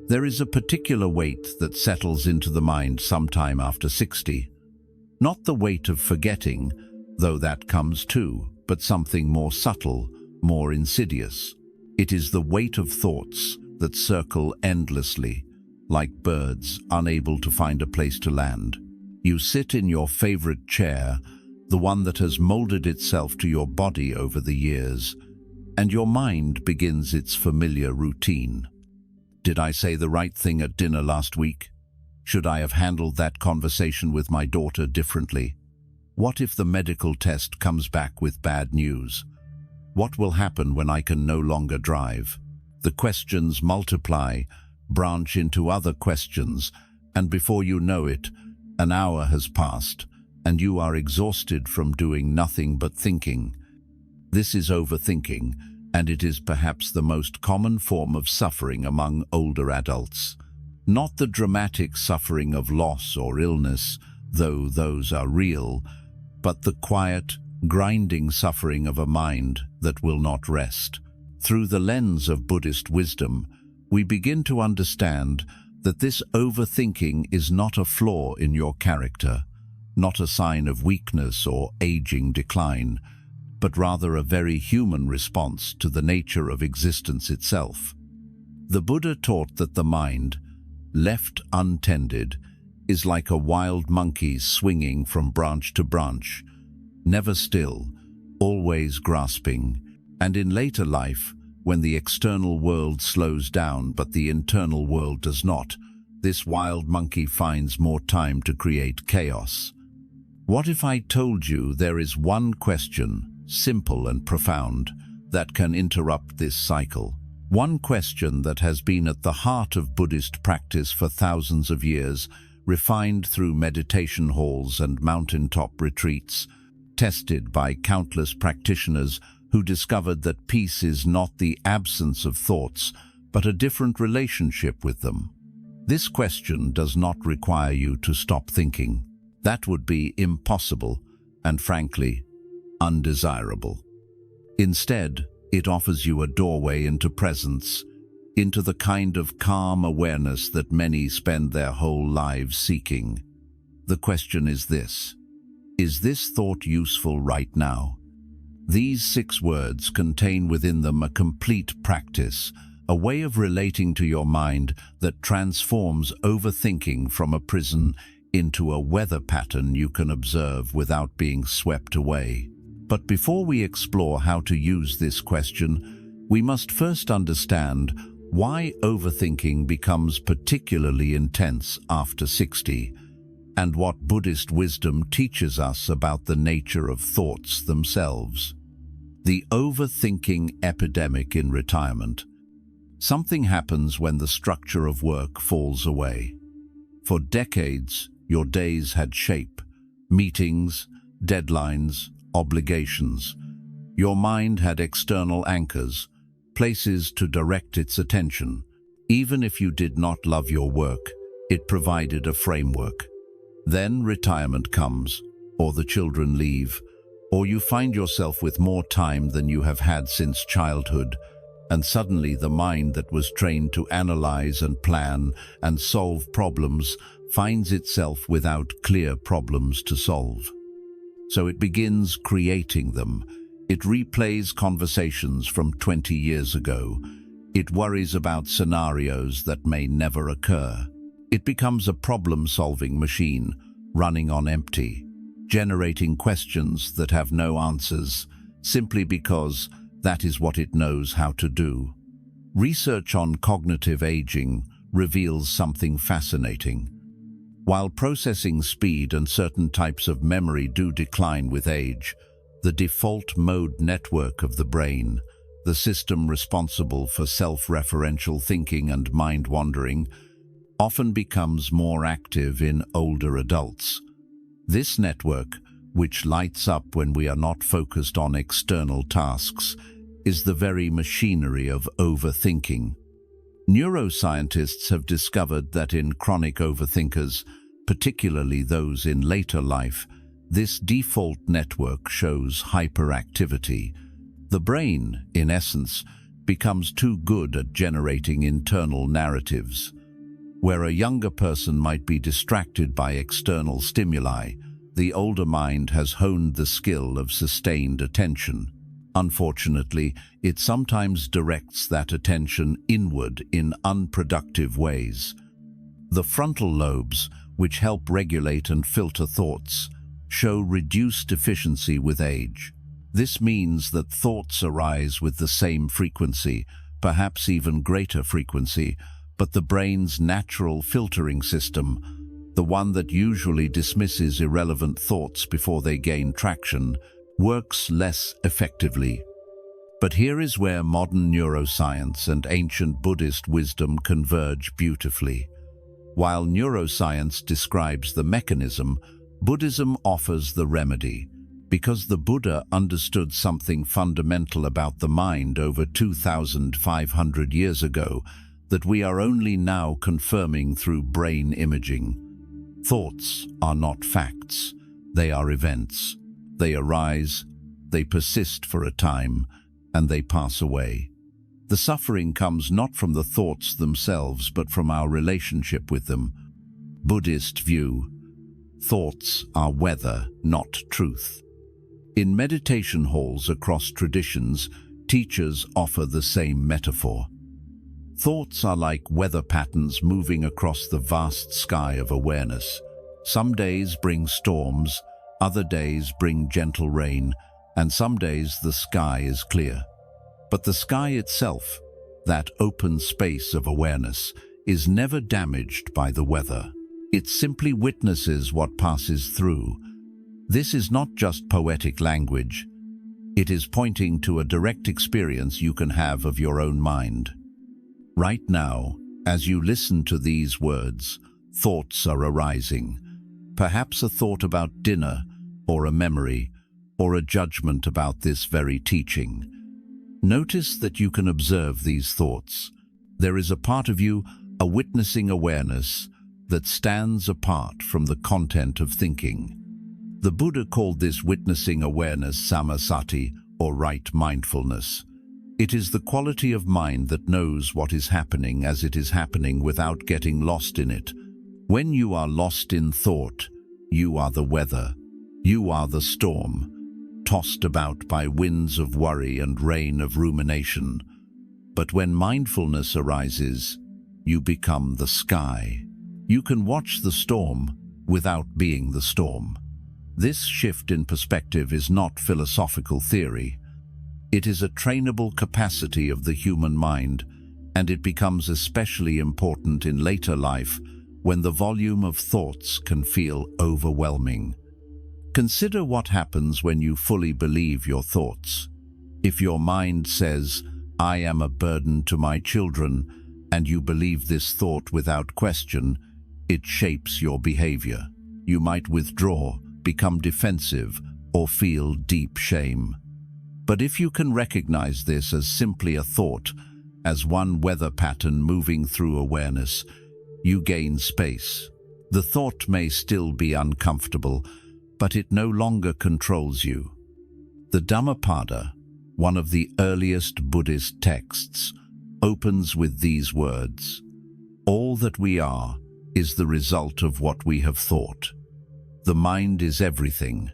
There is a particular weight that settles into the mind sometime after 60. Not the weight of forgetting, though that comes too, but something more subtle, more insidious. It is the weight of thoughts that circle endlessly, like birds unable to find a place to land. You sit in your favorite chair, the one that has molded itself to your body over the years, and your mind begins its familiar routine. Did I say the right thing at dinner last week? Should I have handled that conversation with my daughter differently? What if the medical test comes back with bad news? What will happen when I can no longer drive? The questions multiply, branch into other questions, and before you know it, an hour has passed, and you are exhausted from doing nothing but thinking. This is overthinking, and it is perhaps the most common form of suffering among older adults. Not the dramatic suffering of loss or illness, though those are real, but the quiet, grinding suffering of a mind that will not rest. Through the lens of Buddhist wisdom, we begin to understand that this overthinking is not a flaw in your character, not a sign of weakness or aging decline, but rather a very human response to the nature of existence itself. The Buddha taught that the mind, left untended, is like a wild monkey swinging from branch to branch, never still, always grasping, and in later life, when the external world slows down but the internal world does not, this wild monkey finds more time to create chaos. What if I told you there is one question, simple and profound, that can interrupt this cycle? One question that has been at the heart of Buddhist practice for thousands of years, refined through meditation halls and mountaintop retreats, tested by countless practitioners who discovered that peace is not the absence of thoughts, but a different relationship with them. This question does not require you to stop thinking. That would be impossible and, frankly, undesirable. Instead, it offers you a doorway into presence, into the kind of calm awareness that many spend their whole lives seeking. The question is this: is this thought useful right now? These 6 words contain within them a complete practice, a way of relating to your mind that transforms overthinking from a prison into a weather pattern you can observe without being swept away. But before we explore how to use this question, we must first understand why overthinking becomes particularly intense after 60, and what Buddhist wisdom teaches us about the nature of thoughts themselves. The overthinking epidemic in retirement. Something happens when the structure of work falls away. For decades, your days had shape, meetings, deadlines, obligations. Your mind had external anchors, places to direct its attention. Even if you did not love your work, it provided a framework. Then retirement comes, or the children leave, or you find yourself with more time than you have had since childhood, and suddenly the mind that was trained to analyze and plan and solve problems finds itself without clear problems to solve. So it begins creating them. It replays conversations from 20 years ago. It worries about scenarios that may never occur. It becomes a problem-solving machine, running on empty, generating questions that have no answers, simply because that is what it knows how to do. Research on cognitive aging reveals something fascinating. While processing speed and certain types of memory do decline with age, the default mode network of the brain, the system responsible for self-referential thinking and mind-wandering, often becomes more active in older adults. This network, which lights up when we are not focused on external tasks, is the very machinery of overthinking. Neuroscientists have discovered that in chronic overthinkers, particularly those in later life, this default network shows hyperactivity. The brain, in essence, becomes too good at generating internal narratives. Where a younger person might be distracted by external stimuli, the older mind has honed the skill of sustained attention. Unfortunately, it sometimes directs that attention inward in unproductive ways. The frontal lobes, which help regulate and filter thoughts, show reduced efficiency with age. This means that thoughts arise with the same frequency, perhaps even greater frequency, but the brain's natural filtering system, the one that usually dismisses irrelevant thoughts before they gain traction, works less effectively. But here is where modern neuroscience and ancient Buddhist wisdom converge beautifully. While neuroscience describes the mechanism, Buddhism offers the remedy. Because the Buddha understood something fundamental about the mind over 2,500 years ago that we are only now confirming through brain imaging. Thoughts are not facts, they are events. They arise, they persist for a time, and they pass away. The suffering comes not from the thoughts themselves, but from our relationship with them. Buddhist view: thoughts are weather, not truth. In meditation halls across traditions, teachers offer the same metaphor. Thoughts are like weather patterns moving across the vast sky of awareness. Some days bring storms, other days bring gentle rain, and some days the sky is clear. But the sky itself, that open space of awareness, is never damaged by the weather. It simply witnesses what passes through. This is not just poetic language. It is pointing to a direct experience you can have of your own mind. Right now, as you listen to these words, thoughts are arising. Perhaps a thought about dinner, or a memory, or a judgment about this very teaching. Notice that you can observe these thoughts. There is a part of you, a witnessing awareness, that stands apart from the content of thinking. The Buddha called this witnessing awareness samasati, or right mindfulness. It is the quality of mind that knows what is happening as it is happening without getting lost in it. When you are lost in thought, you are the weather. You are the storm, tossed about by winds of worry and rain of rumination. But when mindfulness arises, you become the sky. You can watch the storm without being the storm. This shift in perspective is not philosophical theory. It is a trainable capacity of the human mind, and it becomes especially important in later life when the volume of thoughts can feel overwhelming. Consider what happens when you fully believe your thoughts. If your mind says, "I am a burden to my children," and you believe this thought without question, it shapes your behavior. You might withdraw, become defensive, or feel deep shame. But if you can recognize this as simply a thought, as one weather pattern moving through awareness, you gain space. The thought may still be uncomfortable, but it no longer controls you. The Dhammapada, one of the earliest Buddhist texts, opens with these words: "All that we are is the result of what we have thought. The mind is everything.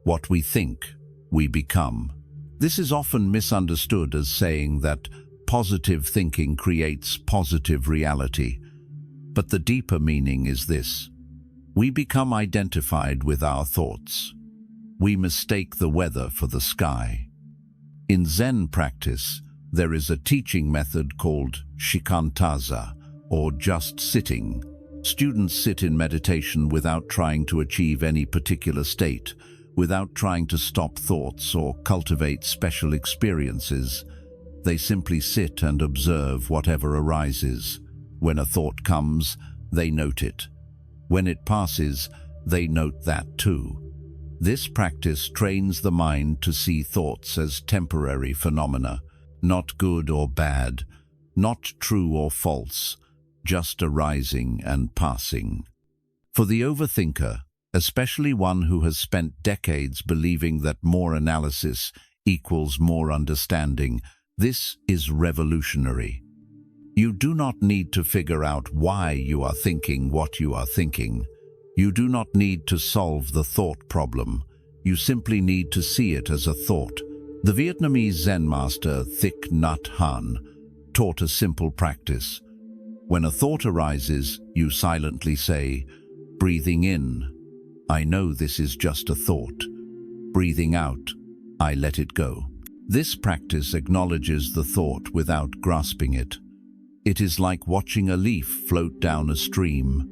What we think, we become." This is often misunderstood as saying that positive thinking creates positive reality. But the deeper meaning is this: we become identified with our thoughts. We mistake the weather for the sky. In Zen practice, there is a teaching method called shikantaza, or just sitting. Students sit in meditation without trying to achieve any particular state, without trying to stop thoughts or cultivate special experiences. They simply sit and observe whatever arises. When a thought comes, they note it. When it passes, they note that too. This practice trains the mind to see thoughts as temporary phenomena, not good or bad, not true or false, just arising and passing. For the overthinker, especially one who has spent decades believing that more analysis equals more understanding, This is revolutionary. You do not need to figure out why you are thinking what you are thinking. You do not need to solve the thought problem. You simply need to see it as a thought. The Vietnamese Zen master Thich Nhat Hanh taught a simple practice. When a thought arises, you silently say, breathing in, I know this is just a thought. Breathing out, I let it go. This practice acknowledges the thought without grasping it. It is like watching a leaf float down a stream.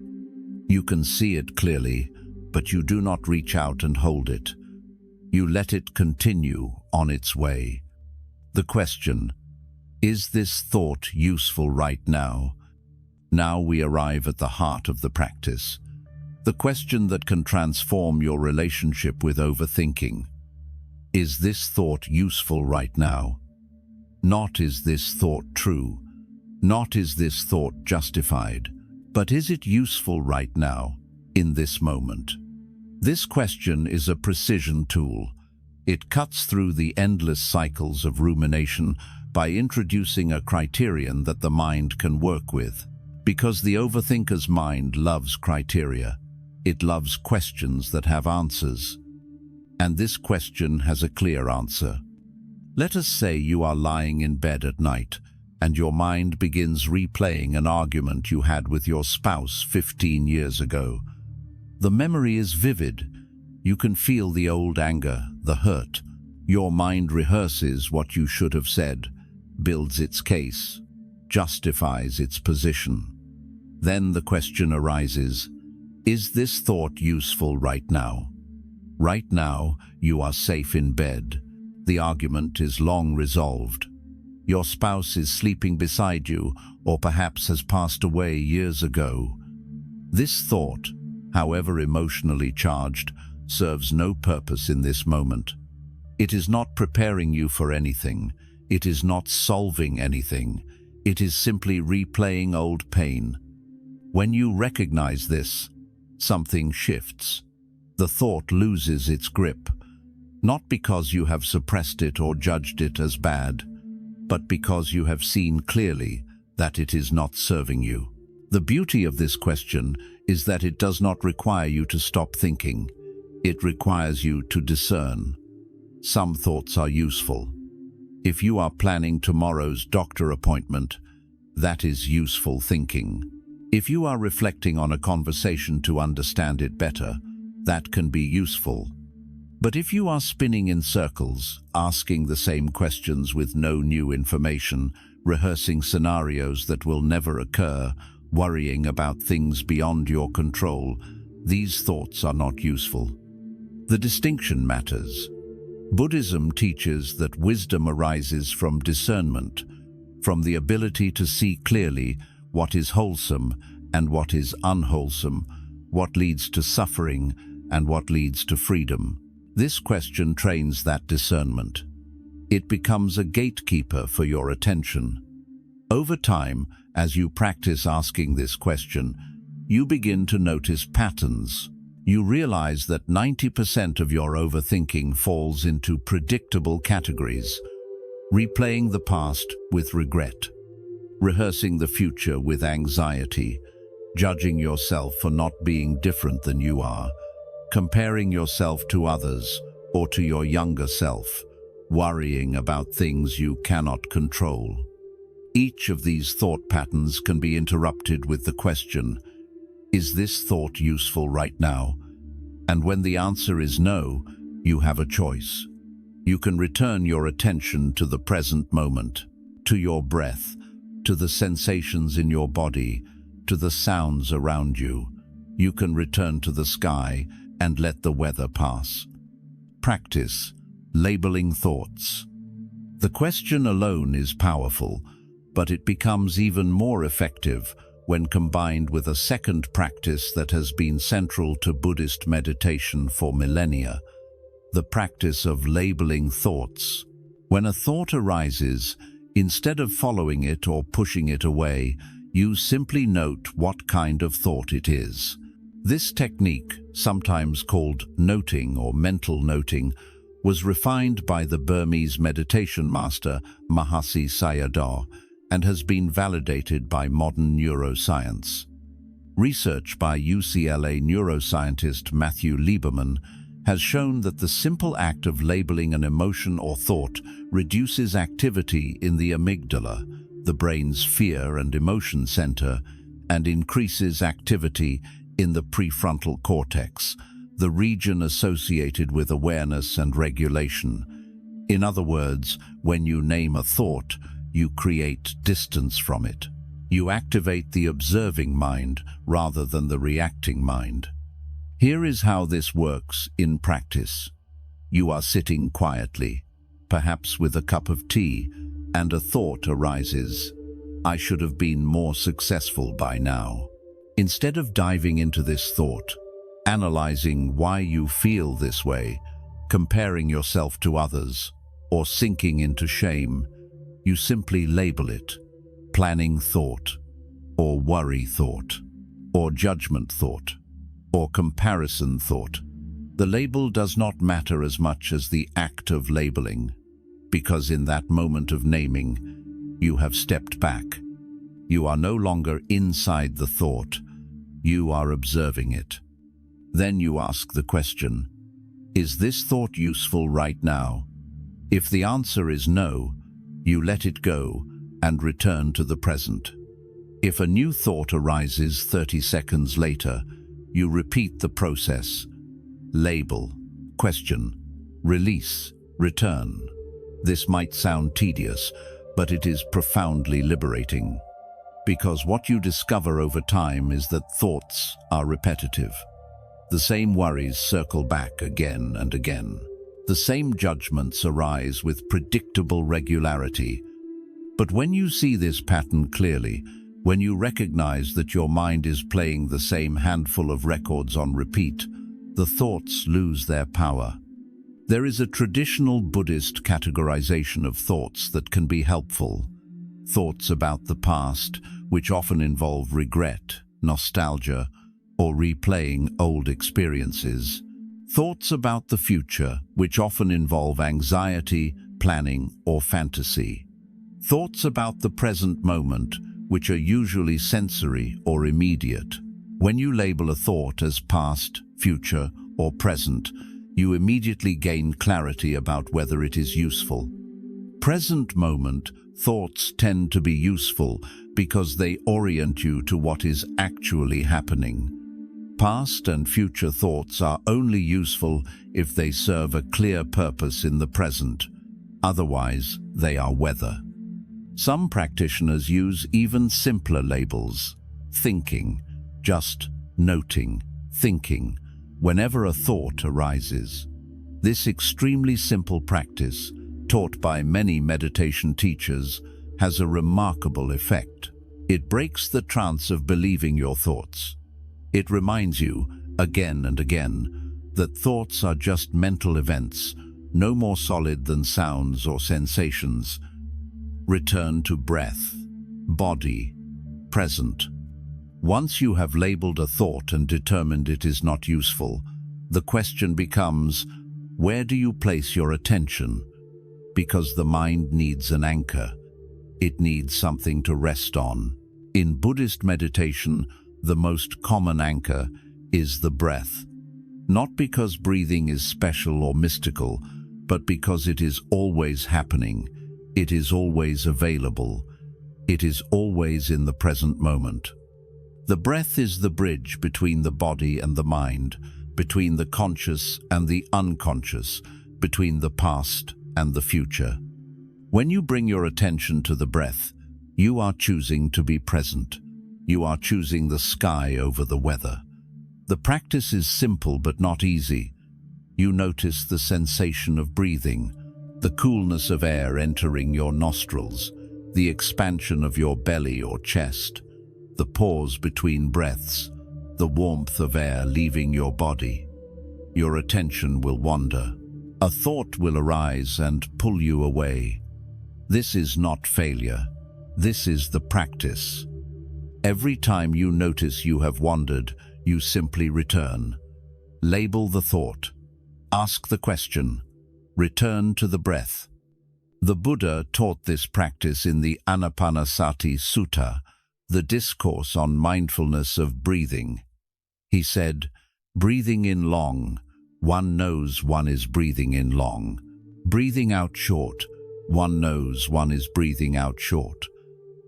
You can see it clearly, but you do not reach out and hold it. You let it continue on its way. The question, is this thought useful right now? Now we arrive at the heart of the practice. The question that can transform your relationship with overthinking. Is this thought useful right now? Not is this thought true? Not is this thought justified? But is it useful right now, in this moment? This question is a precision tool. It cuts through the endless cycles of rumination by introducing a criterion that the mind can work with. Because the overthinker's mind loves criteria. It loves questions that have answers. And this question has a clear answer. Let us say you are lying in bed at night, and your mind begins replaying an argument you had with your spouse 15 years ago. The memory is vivid. You can feel the old anger, the hurt. Your mind rehearses what you should have said, builds its case, justifies its position. Then the question arises, is this thought useful right now? Right now, you are safe in bed. The argument is long resolved. Your spouse is sleeping beside you, or perhaps has passed away years ago. This thought, however emotionally charged, serves no purpose in this moment. It is not preparing you for anything. It is not solving anything. It is simply replaying old pain. When you recognize this, something shifts. The thought loses its grip, not because you have suppressed it or judged it as bad, but because you have seen clearly that it is not serving you. The beauty of this question is that it does not require you to stop thinking. It requires you to discern. Some thoughts are useful. If you are planning tomorrow's doctor appointment, that is useful thinking. If you are reflecting on a conversation to understand it better, that can be useful. But if you are spinning in circles, asking the same questions with no new information, rehearsing scenarios that will never occur, worrying about things beyond your control, these thoughts are not useful. The distinction matters. Buddhism teaches that wisdom arises from discernment, from the ability to see clearly what is wholesome and what is unwholesome, what leads to suffering and what leads to freedom. This question trains that discernment. It becomes a gatekeeper for your attention. Over time, as you practice asking this question, you begin to notice patterns. You realize that 90% of your overthinking falls into predictable categories: replaying the past with regret, rehearsing the future with anxiety, judging yourself for not being different than you are, comparing yourself to others or to your younger self, worrying about things you cannot control. Each of these thought patterns can be interrupted with the question, is this thought useful right now? And when the answer is no, you have a choice. You can return your attention to the present moment, to your breath, to the sensations in your body, to the sounds around you. You can return to the sky and let the weather pass. Practice labeling thoughts. The question alone is powerful, but it becomes even more effective when combined with a second practice that has been central to Buddhist meditation for millennia: the practice of labeling thoughts. When a thought arises, instead of following it or pushing it away, you simply note what kind of thought it is. This technique, sometimes called noting or mental noting, was refined by the Burmese meditation master Mahasi Sayadaw and has been validated by modern neuroscience. Research by UCLA neuroscientist Matthew Lieberman has shown that the simple act of labeling an emotion or thought reduces activity in the amygdala, the brain's fear and emotion center, and increases activity in the prefrontal cortex, the region associated with awareness and regulation. In other words, when you name a thought, you create distance from it. You activate the observing mind rather than the reacting mind. Here is how this works in practice. You are sitting quietly, perhaps with a cup of tea, and a thought arises. I should have been more successful by now. Instead of diving into this thought, analyzing why you feel this way, comparing yourself to others, or sinking into shame, you simply label it: planning thought, or worry thought, or judgment thought, or comparison thought. The label does not matter as much as the act of labeling, because in that moment of naming, you have stepped back. You are no longer inside the thought, you are observing it. Then you ask the question, is this thought useful right now? If the answer is no, you let it go and return to the present. If a new thought arises 30 seconds later, you repeat the process. Label, question, release, return. This might sound tedious, but it is profoundly liberating. Because what you discover over time is that thoughts are repetitive. The same worries circle back again and again. The same judgments arise with predictable regularity. But when you see this pattern clearly, when you recognize that your mind is playing the same handful of records on repeat, the thoughts lose their power. There is a traditional Buddhist categorization of thoughts that can be helpful. Thoughts about the past, which often involve regret, nostalgia, or replaying old experiences. Thoughts about the future, which often involve anxiety, planning, or fantasy. Thoughts about the present moment, which are usually sensory or immediate. When you label a thought as past, future, or present, you immediately gain clarity about whether it is useful. Present moment thoughts tend to be useful because they orient you to what is actually happening. Past and future thoughts are only useful if they serve a clear purpose in the present. Otherwise, they are weather. Some practitioners use even simpler labels. Thinking, just noting, thinking, whenever a thought arises. This extremely simple practice, taught by many meditation teachers, has a remarkable effect. It breaks the trance of believing your thoughts. It reminds you, again and again, that thoughts are just mental events, no more solid than sounds or sensations. Return to breath, body, present. Once you have labeled a thought and determined it is not useful, the question becomes, where do you place your attention? Because the mind needs an anchor. It needs something to rest on. In Buddhist meditation, the most common anchor is the breath. Not because breathing is special or mystical, but because it is always happening. It is always available. It is always in the present moment. The breath is the bridge between the body and the mind, between the conscious and the unconscious, between the past and the future. When you bring your attention to the breath, you are choosing to be present. You are choosing the sky over the weather. The practice is simple but not easy. You notice the sensation of breathing, the coolness of air entering your nostrils, the expansion of your belly or chest, the pause between breaths, the warmth of air leaving your body. Your attention will wander. A thought will arise and pull you away. This is not failure. This is the practice. Every time you notice you have wandered, you simply return. Label the thought. Ask the question, Return to the breath. The Buddha taught this practice in the Anapanasati Sutta, the discourse on mindfulness of breathing. He said, breathing in long, one knows one is breathing in long. Breathing out short, one knows one is breathing out short.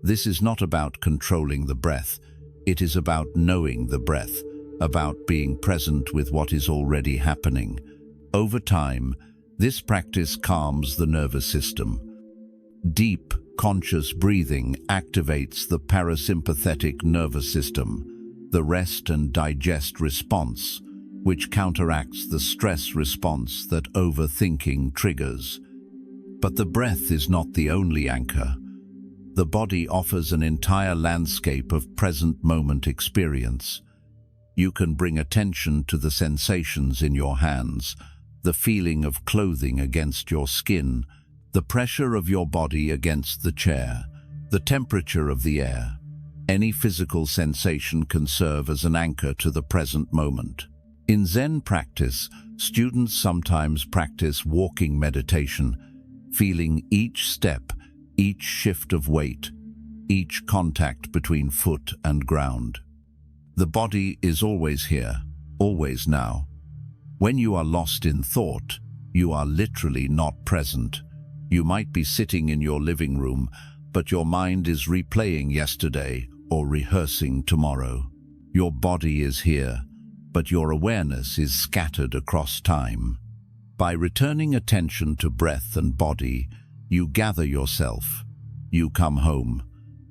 This is not about controlling the breath. It is about knowing the breath, about being present with what is already happening. Over time, this practice calms the nervous system. Deep, conscious breathing activates the parasympathetic nervous system, the rest and digest response, which counteracts the stress response that overthinking triggers. But the breath is not the only anchor. The body offers an entire landscape of present moment experience. You can bring attention to the sensations in your hands, the feeling of clothing against your skin, the pressure of your body against the chair, the temperature of the air. Any physical sensation can serve as an anchor to the present moment. In Zen practice, students sometimes practice walking meditation, feeling each step, each shift of weight, each contact between foot and ground. The body is always here, always now. When you are lost in thought, you are literally not present. You might be sitting in your living room, but your mind is replaying yesterday or rehearsing tomorrow. Your body is here, but your awareness is scattered across time. By returning attention to breath and body, you gather yourself, you come home,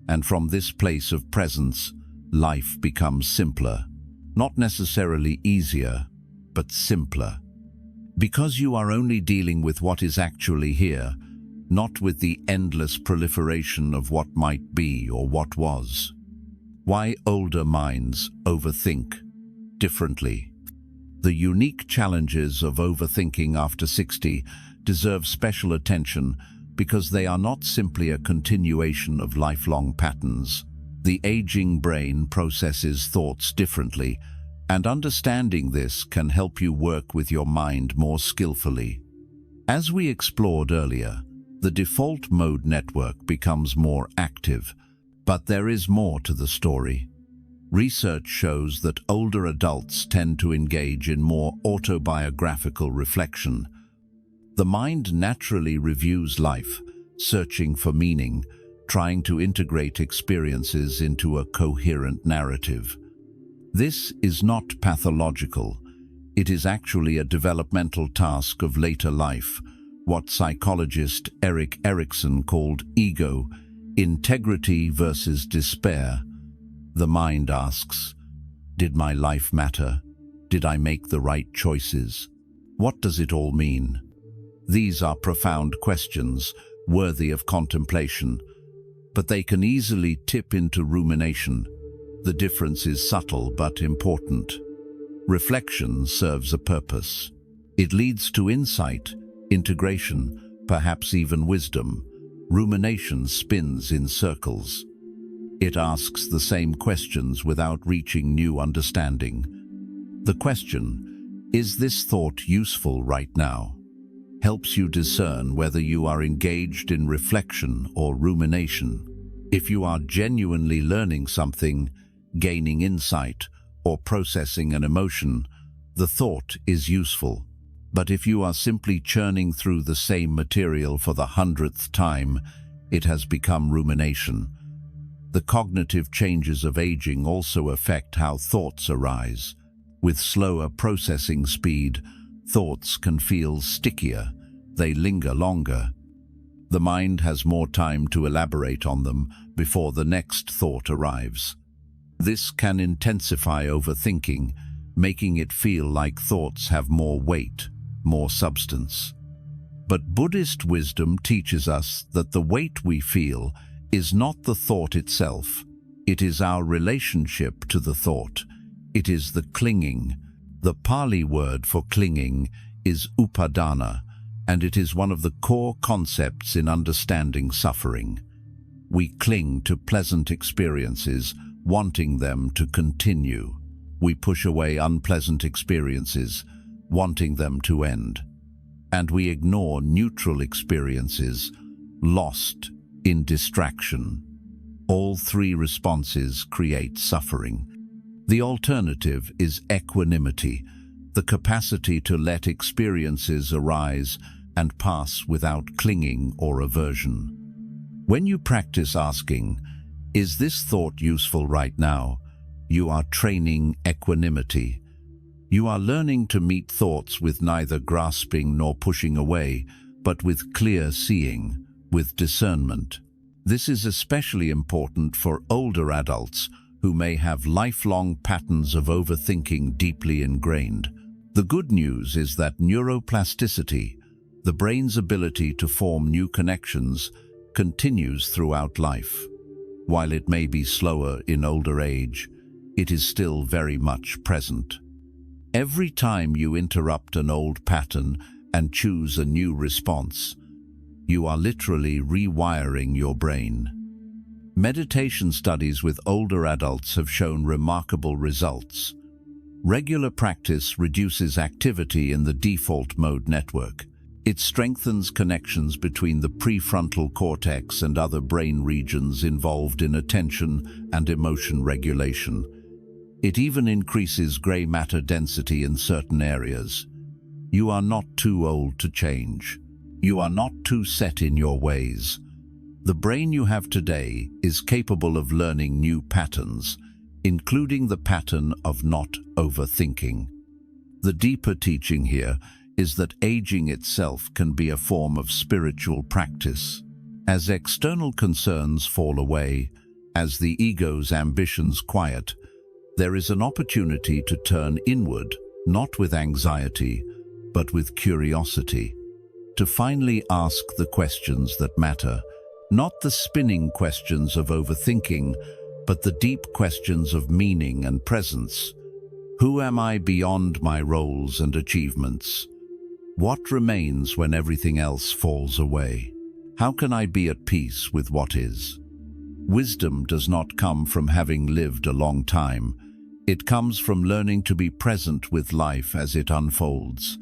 and from this place of presence, life becomes simpler, not necessarily easier, but simpler. Because you are only dealing with what is actually here, not with the endless proliferation of what might be or what was. Why older minds overthink differently? The unique challenges of overthinking after 60 deserve special attention because they are not simply a continuation of lifelong patterns. The aging brain processes thoughts differently, and understanding this can help you work with your mind more skillfully. As we explored earlier, the default mode network becomes more active, but there is more to the story. Research shows that older adults tend to engage in more autobiographical reflection. The mind naturally reviews life, searching for meaning, trying to integrate experiences into a coherent narrative. This is not pathological. It is actually a developmental task of later life, what psychologist Erik Erikson called ego, integrity versus despair. The mind asks, did my life matter? Did I make the right choices? What does it all mean? These are profound questions, worthy of contemplation, but they can easily tip into rumination. The difference is subtle but important. Reflection serves a purpose. It leads to insight, integration, perhaps even wisdom. Rumination spins in circles. It asks the same questions without reaching new understanding. The question, is this thought useful right now? Helps you discern whether you are engaged in reflection or rumination. If you are genuinely learning something, gaining insight, or processing an emotion, the thought is useful. But if you are simply churning through the same material for the 100th time, it has become rumination. The cognitive changes of aging also affect how thoughts arise. With slower processing speed, thoughts can feel stickier, they linger longer. The mind has more time to elaborate on them before the next thought arrives. This can intensify overthinking, making it feel like thoughts have more weight, more substance. But Buddhist wisdom teaches us that the weight we feel is not the thought itself. It is our relationship to the thought. It is the clinging. The Pali word for clinging is upadana, and it is one of the core concepts in understanding suffering. We cling to pleasant experiences, wanting them to continue. We push away unpleasant experiences, wanting them to end. and we ignore neutral experiences, lost in distraction. All three responses create suffering. The alternative is equanimity, the capacity to let experiences arise and pass without clinging or aversion. When you practice asking, "Is this thought useful right now?" you are training equanimity. You are learning to meet thoughts with neither grasping nor pushing away, but with clear seeing, with discernment. This is especially important for older adults who may have lifelong patterns of overthinking deeply ingrained. The good news is that neuroplasticity, the brain's ability to form new connections, continues throughout life. While it may be slower in older age, it is still very much present. Every time you interrupt an old pattern and choose a new response, you are literally rewiring your brain. Meditation studies with older adults have shown remarkable results. Regular practice reduces activity in the default mode network. It strengthens connections between the prefrontal cortex and other brain regions involved in attention and emotion regulation. It even increases gray matter density in certain areas. You are not too old to change. You are not too set in your ways. The brain you have today is capable of learning new patterns, including the pattern of not overthinking. The deeper teaching here is that aging itself can be a form of spiritual practice. As external concerns fall away, as the ego's ambitions quiet, there is an opportunity to turn inward, not with anxiety, but with curiosity, to finally ask the questions that matter, not the spinning questions of overthinking, but the deep questions of meaning and presence. Who am I beyond my roles and achievements? What remains when everything else falls away? How can I be at peace with what is? Wisdom does not come from having lived a long time. It comes from learning to be present with life as it unfolds.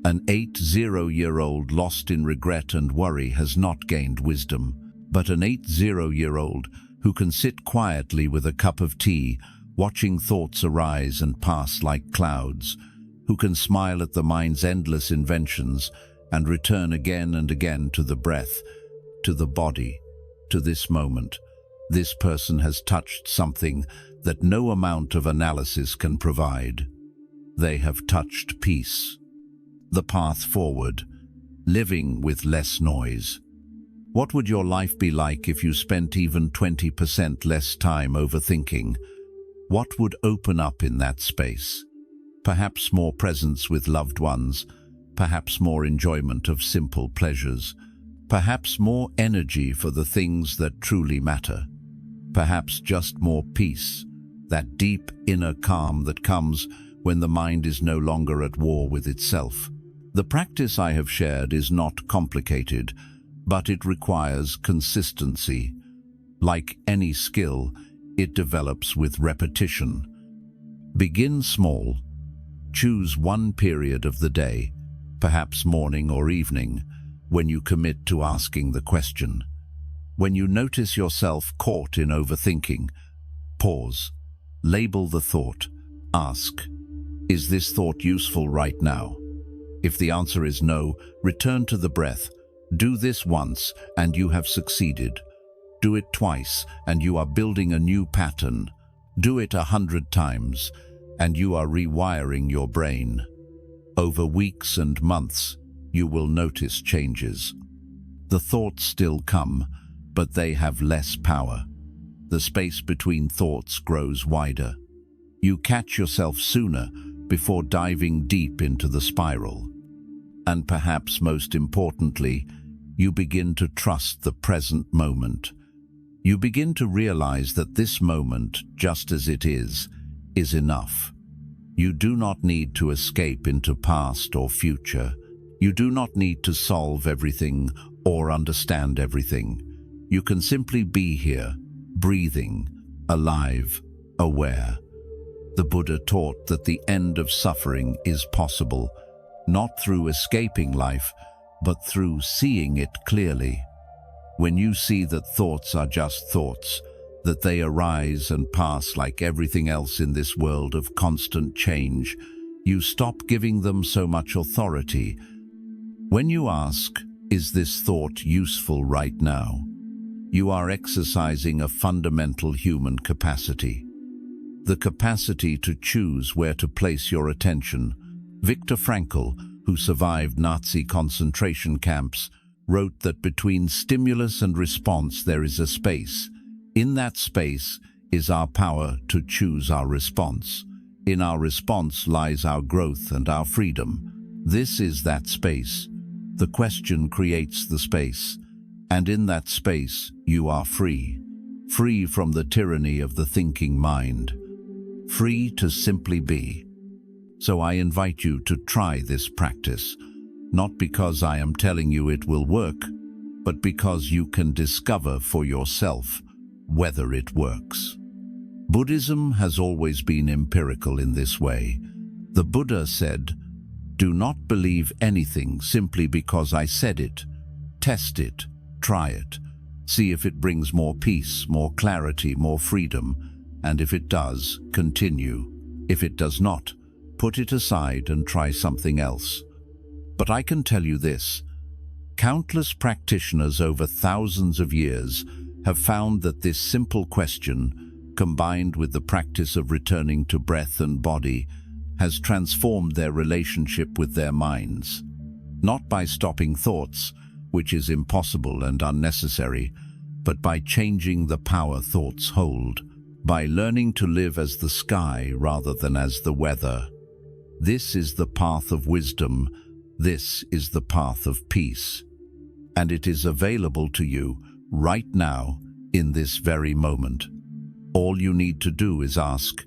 An 80-year-old lost in regret and worry has not gained wisdom, but an 80-year-old who can sit quietly with a cup of tea, watching thoughts arise and pass like clouds, who can smile at the mind's endless inventions and return again and again to the breath, to the body, to this moment. This person has touched something that no amount of analysis can provide. They have touched peace. The path forward, living with less noise. What would your life be like if you spent even 20% less time overthinking? What would open up in that space? Perhaps more presence with loved ones, perhaps more enjoyment of simple pleasures, perhaps more energy for the things that truly matter, perhaps just more peace, that deep inner calm that comes when the mind is no longer at war with itself. The practice I have shared is not complicated, but it requires consistency. Like any skill, it develops with repetition. Begin small. Choose one period of the day, perhaps morning or evening, when you commit to asking the question. When you notice yourself caught in overthinking, pause. Label the thought. Ask, is this thought useful right now? If the answer is no, return to the breath. Do this once, and you have succeeded. Do it twice, and you are building a new pattern. Do it 100 times, and you are rewiring your brain. Over weeks and months, you will notice changes. The thoughts still come, but they have less power. The space between thoughts grows wider. You catch yourself sooner before diving deep into the spiral. And perhaps most importantly, you begin to trust the present moment. You begin to realize that this moment, just as it is enough. You do not need to escape into past or future. You do not need to solve everything or understand everything. You can simply be here, breathing, alive, aware. The Buddha taught that the end of suffering is possible, not through escaping life, but through seeing it clearly. When you see that thoughts are just thoughts, that they arise and pass like everything else in this world of constant change, you stop giving them so much authority. When you ask, "Is this thought useful right now?" you are exercising a fundamental human capacity. The capacity to choose where to place your attention. Viktor Frankl, who survived Nazi concentration camps, wrote that between stimulus and response there is a space. In that space is our power to choose our response. In our response lies our growth and our freedom. This is that space. The question creates the space, and in that space you are free. Free from the tyranny of the thinking mind. Free to simply be. So I invite you to try this practice, not because I am telling you it will work, but because you can discover for yourself whether it works. Buddhism has always been empirical in this way. The Buddha said, "Do not believe anything simply because I said it. Test it, try it, see if it brings more peace, more clarity, more freedom, and if it does, continue. If it does not, put it aside and try something else." But I can tell you this, countless practitioners over thousands of years have found that this simple question, combined with the practice of returning to breath and body, has transformed their relationship with their minds. Not by stopping thoughts, which is impossible and unnecessary, but by changing the power thoughts hold, by learning to live as the sky rather than as the weather. This is the path of wisdom. This is the path of peace. And it is available to you right now, in this very moment. All you need to do is ask,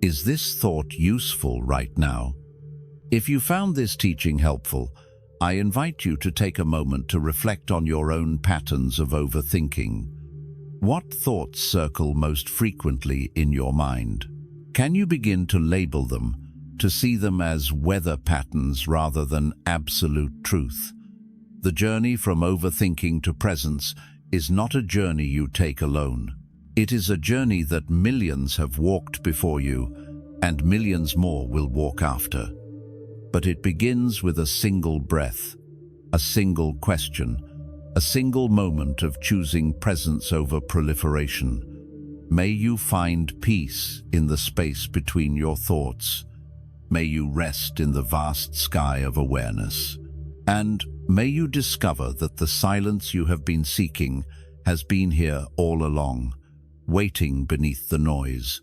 "Is this thought useful right now?" If you found this teaching helpful, I invite you to take a moment to reflect on your own patterns of overthinking. What thoughts circle most frequently in your mind? Can you begin to label them, to see them as weather patterns rather than absolute truth? The journey from overthinking to presence is not a journey you take alone. It is a journey that millions have walked before you, and millions more will walk after. But it begins with a single breath, a single question, a single moment of choosing presence over proliferation. May you find peace in the space between your thoughts. May you rest in the vast sky of awareness. And may you discover that the silence you have been seeking has been here all along, waiting beneath the noise.